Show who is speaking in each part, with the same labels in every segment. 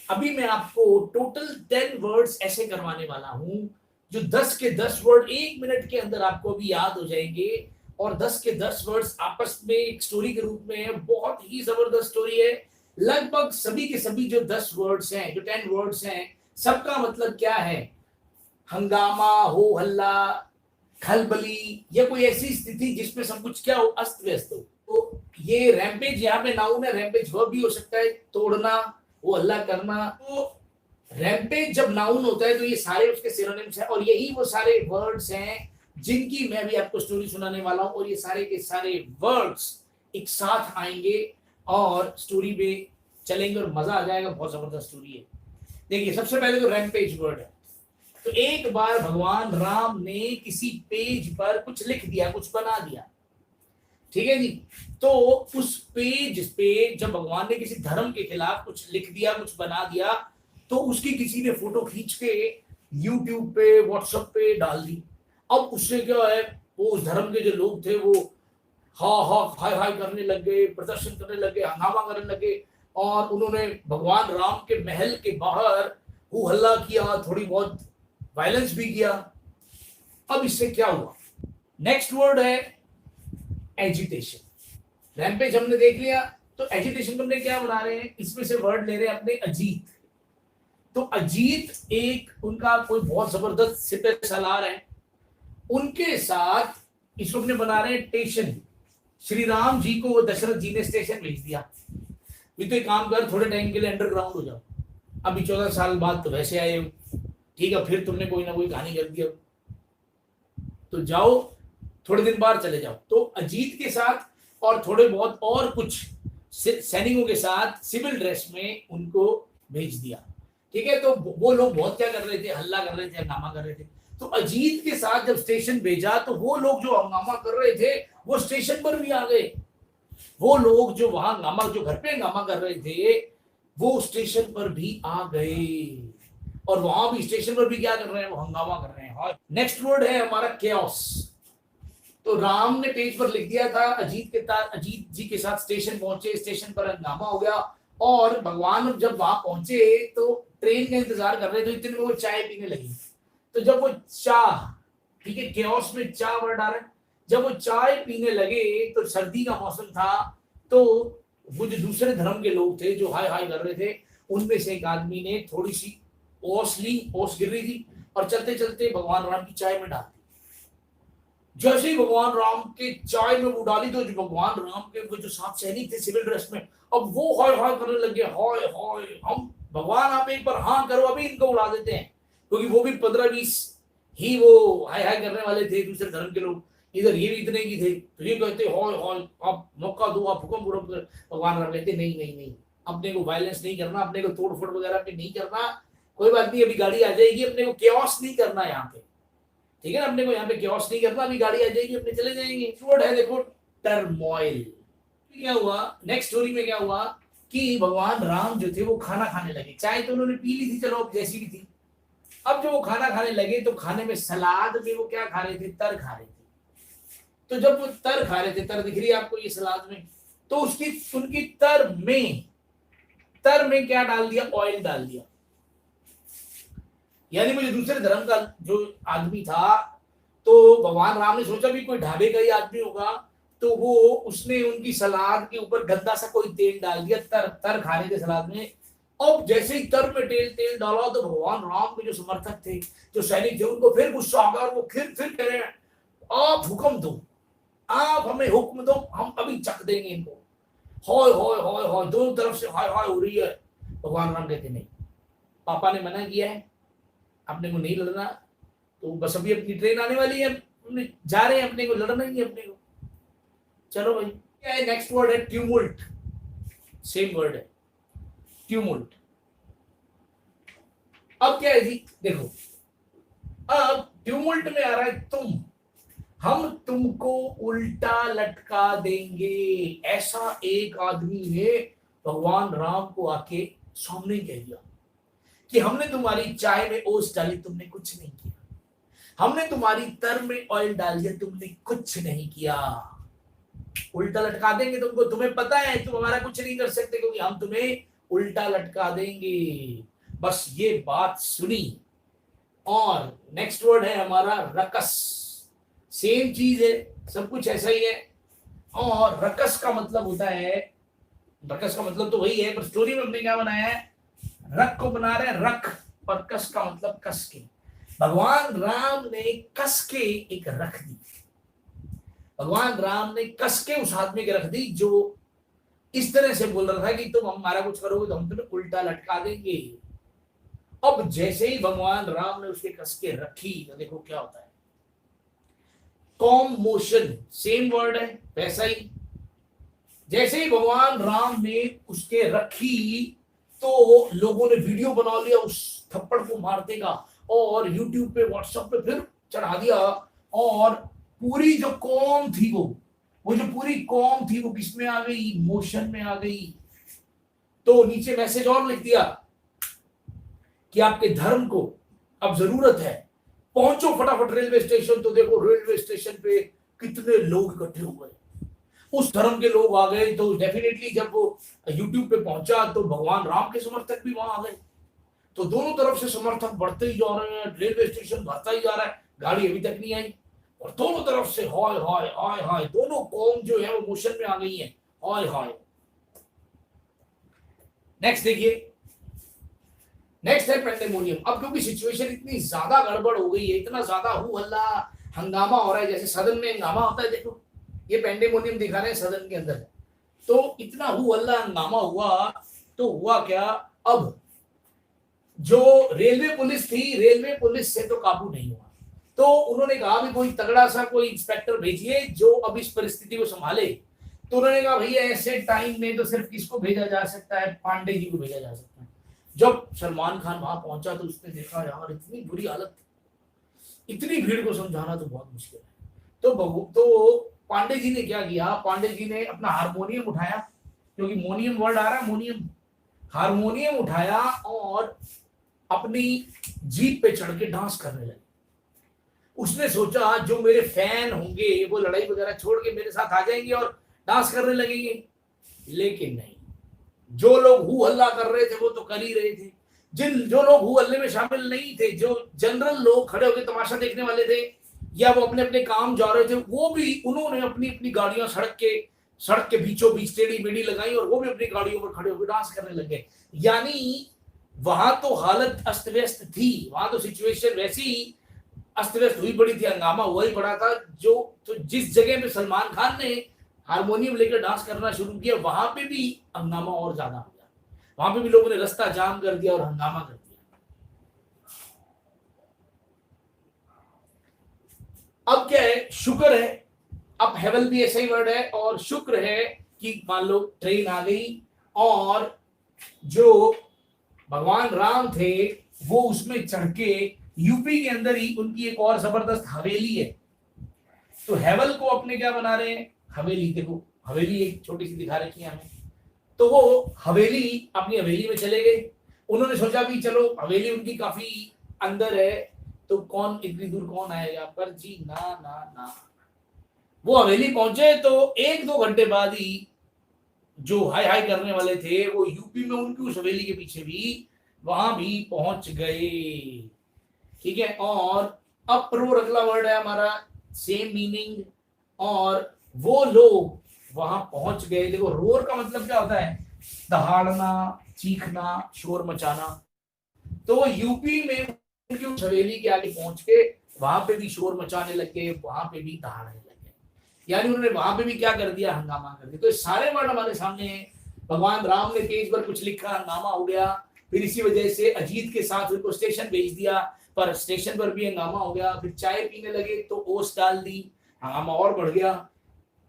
Speaker 1: अभी मैं आपको टोटल 10 वर्ड्स ऐसे करवाने वाला हूं जो 10 के 10 वर्ड 1 मिनट के अंदर आपको अभी याद हो जाएंगे। और 10 के 10 वर्ड्स आपस में एक स्टोरी के रूप में है, बहुत ही जबरदस्त स्टोरी है। लगभग सभी के सभी जो 10 वर्ड्स हैं, जो 10 वर्ड्स हैं, सबका मतलब क्या है? हंगामा, हो हल्ला, खलबली, या कोई ऐसी स्थिति जिसमें सब कुछ क्या हो, अस्त व्यस्त हो। तो ये रैम्पेज यहाँ पे नाउन है, रैम्पेज वर्ब भी हो सकता है, तोड़ना, वो हल्ला करना। तो रैम्पेज जब नाउन होता है तो ये सारे उसके सिनोनिम्स हैं, और यही वो सारे वर्ड्स हैं जिनकी मैं भी आपको स्टोरी सुनाने वाला हूं। और ये सारे के सारे वर्ड्स एक साथ आएंगे और स्टोरी में चलेंगे और मजा आ जाएगा। बहुत जबरदस्त स्टोरी है। देखिए, सबसे पहले तो रैम्पेज वर्ड है। तो एक बार भगवान राम ने किसी पेज पर कुछ लिख दिया, कुछ बना दिया, ठीक है जी। तो उस पेज पे जब भगवान ने किसी धर्म के खिलाफ कुछ लिख दिया, कुछ बना दिया, तो उसकी किसी ने फोटो खींच के यूट्यूब पे, व्हाट्सएप पे डाल दी। अब उससे क्या है, वो उस धर्म के जो लोग थे वो हा हा हाय हाय करने लग गए, प्रदर्शन करने लगे, हंगामा करने लगे, और उन्होंने भगवान राम के महल के बाहर हो हल्ला किया, थोड़ी बहुत वायलेंस भी किया। अब इससे क्या हुआ? नेक्स्ट वर्ड है एजिटेशन। रैम्पेज हमने देख लिया। तो एजिटेशन हमने क्या बना रहे हैं, इसमें से वर्ड ले रहे हैं अपने अजीत। तो अजीत एक उनका कोई बहुत जबरदस्त सिपह सालार है, उनके साथ इसको अपने बना रहे हैं टेशन। श्री राम जी को दशरथ जी ने स्टेशन भेज दिया, भी तो एक काम कर, थोड़े टाइम के लिए अंडरग्राउंड हो जाओ। अभी 14 साल बाद तो वैसे आए हो, ठीक है, फिर तुमने कोई ना कोई कहानी कर दिया, तो जाओ, थोड़े दिन बाद चले जाओ। तो अजीत के साथ और थोड़े बहुत और कुछ सैनिकों के साथ सिविल ड्रेस में उनको भेज दिया, ठीक है। तो वो लोग बहुत क्या कर रहे थे, हल्ला कर रहे थे, हंगामा कर रहे थे। तो अजीत के साथ जब स्टेशन भेजा तो वो लोग जो हंगामा कर रहे थे वो स्टेशन पर भी आ गए। वो लोग जो वहां हंगामा, जो घर पे हंगामा कर रहे थे, वो स्टेशन पर भी आ गए, और वहां भी स्टेशन पर भी क्या कर रहे हैं, वो हंगामा कर रहे हैं। नेक्स्ट वर्ड है हमारा केओस। तो राम ने पेज पर लिख दिया था, अजीत जी के साथ स्टेशन पहुंचे, स्टेशन पर हंगामा हो गया, और भगवान जब वहां पहुंचे तो ट्रेन का इंतजार कर रहे थे, इतने में वो चाय पीने लगी। तो जब वो चाह, ठीक है, केओस में चाह वर्ड आ रहा है, जब वो चाय पीने लगे तो सर्दी का मौसम था, तो वो जो दूसरे धर्म के लोग थे जो हाय हाय कर रहे थे, उनमें से एक आदमी ने थोड़ी सी ओस ली, ओस गिर रही थी, और चलते चलते भगवान राम की चाय में डाल दी। जैसे ही भगवान राम के चाय में वो डाली, तो जो भगवान राम के वो जो सात सैनिक थे सिविल ड्रेस में, अब वो हाय हाय करने लगे, हाय हाय, हम भगवान आप एक बार हाँ करो, अभी इनको उड़ा देते हैं। क्योंकि वो भी 15-20 ही वो हाय हाय करने वाले थे, दूसरे धर्म के लोग, इधर ये भी इतने की थे। तो ये कहते हाय हाय, आप मौका दो, आप हुक्म करो। भगवान राम कहते नहीं नहीं नहीं, अपने को वायलेंस नहीं करना, अपने को तोड़ फोड़ वगैरह पे नहीं करना, कोई बात नहीं, अभी गाड़ी आ जाएगी, अपने को केओस नहीं करना यहाँ पे, ठीक है ना, अपने को यहाँ पे केओस नहीं करना, अभी गाड़ी आ जाएगी, अपने चले जाएंगे। वर्ड है देखो, टर्मोइल। क्या हुआ नेक्स्ट स्टोरी में, क्या हुआ कि भगवान राम जो थे वो खाना खाने लगे, चाय तो उन्होंने पी ली थी, चलो जैसी भी थी। अब जब वो खाना खाने लगे तो खाने में सलाद में वो क्या खा रहे थे, तर खा रहे थे। तो जब वो तर खा रहे थे, तर दिख रही है आपको ये सलाद में, तो उसकी उनकी तर में क्या डाल दिया, ऑयल डाल दिया। यानी मुझे दूसरे धर्म का जो आदमी था, तो भगवान राम ने सोचा भी कोई ढाबे का ही आदमी होगा, तो वो उसने उनकी सलाद के ऊपर गंदा सा कोई तेल डाल दिया, तर खा रहे थे सलाद में। अब जैसे ही तर में तेल डाला, तो भगवान राम के जो समर्थक थे, जो सैनिक थे, उनको फिर गुस्सा आ गया, और वो फिर कह रहे हैं आप हुक्म दो, आप हमें हुक्म दो, हम अभी चख देंगे इनको। हाय हाय हाय हाय, दोनों तरफ से हाय हाय हो रही है। भगवान राम कहते नहीं, पापा ने मना किया है, अपने को नहीं लड़ना, तो बस अभी अपनी ट्रेन आने वाली है, जा रहे हैं, अपने को लड़ना ही है अपने को, चलो भाई। क्या है नेक्स्ट वर्ड है, ट्यूमुल्ट। सेम वर्ड है, ट्यूमुल्ट। अब क्या है जी, देखो, अब ट्यूमुल्ट में आ रहा है तुम, हम तुमको उल्टा लटका देंगे। ऐसा एक आदमी ने भगवान राम को आके सामने कह दिया कि हमने तुम्हारी चाय में ओस डाली, तुमने कुछ नहीं किया, हमने तुम्हारी तर में ऑयल डाल दिया, तुमने कुछ नहीं किया। उल्टा लटका देंगे तुमको, तुम्हें पता है तुम हमारा कुछ नहीं कर सकते, क्योंकि हम तुम्हें उल्टा लटका देंगे। बस ये बात सुनी। और नेक्स्ट वर्ड है हमारा रकस। सेम चीज है, सब कुछ ऐसा ही है। और रकस का मतलब होता है, रकस का मतलब तो वही है, पर स्टोरी में हमने क्या बनाया है, रक को बना रहे हैं रख, और कस का मतलब कस के। भगवान राम ने कस के एक रख दी, भगवान राम ने कस के उस आदमी के रख दी जो इस तरह से बोल रहा था कि तुम हमारा कुछ करोगे तो हम तुम्हें उल्टा लटका देंगे। अब जैसे ही भगवान राम ने उसके कस के रखी तो देखो क्या होता है, कॉम मोशन, सेम वर्ड है वैसा ही। जैसे ही भगवान राम ने उसके रखी तो लोगों ने वीडियो बना लिया उस थप्पड़ को मारने का, और यूट्यूब पे व्हाट्सएप पे फिर चढ़ा दिया। और पूरी जो कौम थी वो जो पूरी कौम थी वो किस में आ गई, मोशन में आ गई। तो नीचे मैसेज और लिख दिया कि आपके धर्म को अब जरूरत है, पहुंचो फटाफट रेलवे स्टेशन। तो देखो रेलवे स्टेशन पे कितने लोग इकट्ठे हुए, उस धर्म के लोग आ गए। तो डेफिनेटली जब वो यूट्यूब पे पहुंचा तो भगवान राम के समर्थक भी वहां आ गए। तो दोनों तरफ से समर्थक बढ़ते ही जा रहे हैं, रेलवे स्टेशन भरता ही जा रहा है, गाड़ी अभी तक नहीं आई। और दोनों तरफ से हाय हाय हाय हाय, दोनों कौम जो है वो मोशन में आ गई है, हाय हाय। नेक्स्ट देखिए, नेक्स्ट है पेंडेमोनियम। अब क्योंकि सिचुएशन इतनी ज्यादा गड़बड़ हो गई है, इतना ज्यादा हु हल्ला हंगामा हो रहा है, जैसे सदन में हंगामा होता है, देखो ये पेंडेमोनियम दिखा रहे हैं सदन के अंदर। तो इतना हु हल्ला हंगामा हुआ, तो हुआ क्या, अब जो रेलवे पुलिस थी, रेलवे पुलिस से तो काबू नहीं हुआ। तो उन्होंने कहा भी कोई तगड़ा सा कोई इंस्पेक्टर भेजिए जो अब इस परिस्थिति को संभाले। तो उन्होंने कहा भैया ऐसे टाइम में तो सिर्फ किसको भेजा जा सकता है, पांडे जी को भेजा जा सकता है। जब सलमान खान वहां पहुंचा तो उसने देखा यार इतनी बुरी हालत, इतनी भीड़ को समझाना तो बहुत मुश्किल है। तो पांडे जी ने क्या किया, पांडे जी ने अपना हारमोनियम उठाया, क्योंकि मोनियम वर्ड आ रहा है, मोनियम, हारमोनियम उठाया और अपनी जीप पे चढ़ के डांस करने लगे। उसने सोचा जो मेरे फैन होंगे वो लड़ाई वगैरह छोड़ के मेरे साथ आ जाएंगे और डांस करने लगेंगे। लेकिन नहीं, जो लोग हु हल्ला कर रहे थे वो तो कर ही रहे थे। जो लोग हु हल्ले में शामिल नहीं थे, जो जनरल लोग खड़े होकर तमाशा देखने वाले थे या वो अपने अपने काम जा रहे थे, वो भी उन्होंने अपनी अपनी गाड़ियां सड़क के बीचों बीच टेढ़ी मेढ़ी लगाई और वो भी अपनी गाड़ियों पर खड़े होकर डांस करने लगे। यानी वहां तो हालत अस्त व्यस्त थी, वहां तो सिचुएशन वैसी ही अस्त व्यस्त हुई पड़ी थी, हंगामा हुआ ही पड़ा था। तो जिस जगह पे सलमान खान ने हारमोनियम लेकर डांस करना शुरू किया वहां पे भी हंगामा और ज्यादा हो गया, वहां पे भी लोगों ने रास्ता जाम कर दिया और हंगामा कर दिया। अब क्या है, शुक्र है, अब हेवल भी ऐसा ही वर्ड है, और शुक्र है कि मान लो ट्रेन आ गई और जो भगवान राम थे वो उसमें चढ़ के, यूपी के अंदर ही उनकी एक और जबरदस्त हवेली है। तो हेवल को अपने क्या बना रहे हैं, हवेली। देखो हवेली एक छोटी सी दिखा रखी है हमें। तो वो हवेली, अपनी हवेली में चले गए। उन्होंने सोचा भी चलो हवेली उनकी काफी अंदर है तो कौन इतनी दूर कौन आएगा, पर जी ना ना ना। वो हवेली पहुंचे तो एक दो घंटे बाद ही जो हाय हाय करने वाले थे वो यूपी में उनकी उस हवेली के पीछे भी वहां भी पहुंच गए। ठीक है, और अब प्रो अगला वर्ड है हमारा, सेम मीनिंग, और वो लोग वहां पहुंच गए। देखो रोर का मतलब क्या होता है, दहाड़ना, चीखना, शोर मचाना। तो वो यूपी में उनकी उस हवेली के आगे पहुंच के वहां पे भी शोर मचाने लगे, वहां पे भी दहाड़ने लगे। यानी उन्होंने वहां पे भी क्या कर दिया, हंगामा कर दिया। तो सारे वर्ड हमारे सामने हैं। भगवान राम ने पेज पर कुछ लिखा, हंगामा हो गया। फिर इसी वजह से अजीत के साथ उनको स्टेशन भेज दिया, पर स्टेशन पर भी हंगामा हो गया। फिर चाय पीने लगे तो ओस डाल दी, हंगामा और बढ़ गया।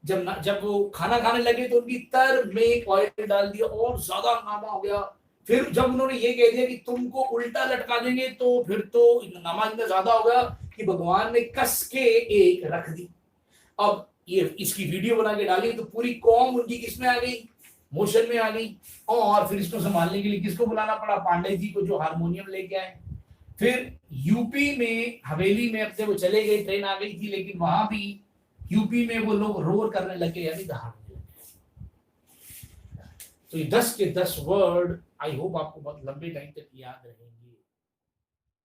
Speaker 1: जब वो खाना खाने लगे तो उनकी तर में ऑयल डाल दिया, और ज्यादा हंगामा हो गया। फिर जब उन्होंने ये कह दिया कि तुमको उल्टा लटका देंगे, तो फिर तो हंगामा इतना ज्यादा हो गया कि भगवान ने कस के एक रख दी। अब ये इसकी वीडियो बना के डाली तो पूरी कौम उनकी किसमें आ गई, मोशन में आ गई। और फिर इसको संभालने के लिए किसको बुलाना पड़ा, पांडे जी को, जो हारमोनियम लेके आए। फिर यूपी में हवेली में अपने वो चले गए, ट्रेन आ गई थी, लेकिन वहां भी यूपी में वो लोग रोर करने लगे, यानी दहाड़ने लगे। तो ये 10 के 10 वर्ड आई होप आपको बहुत लंबे टाइम तक याद रहेंगे।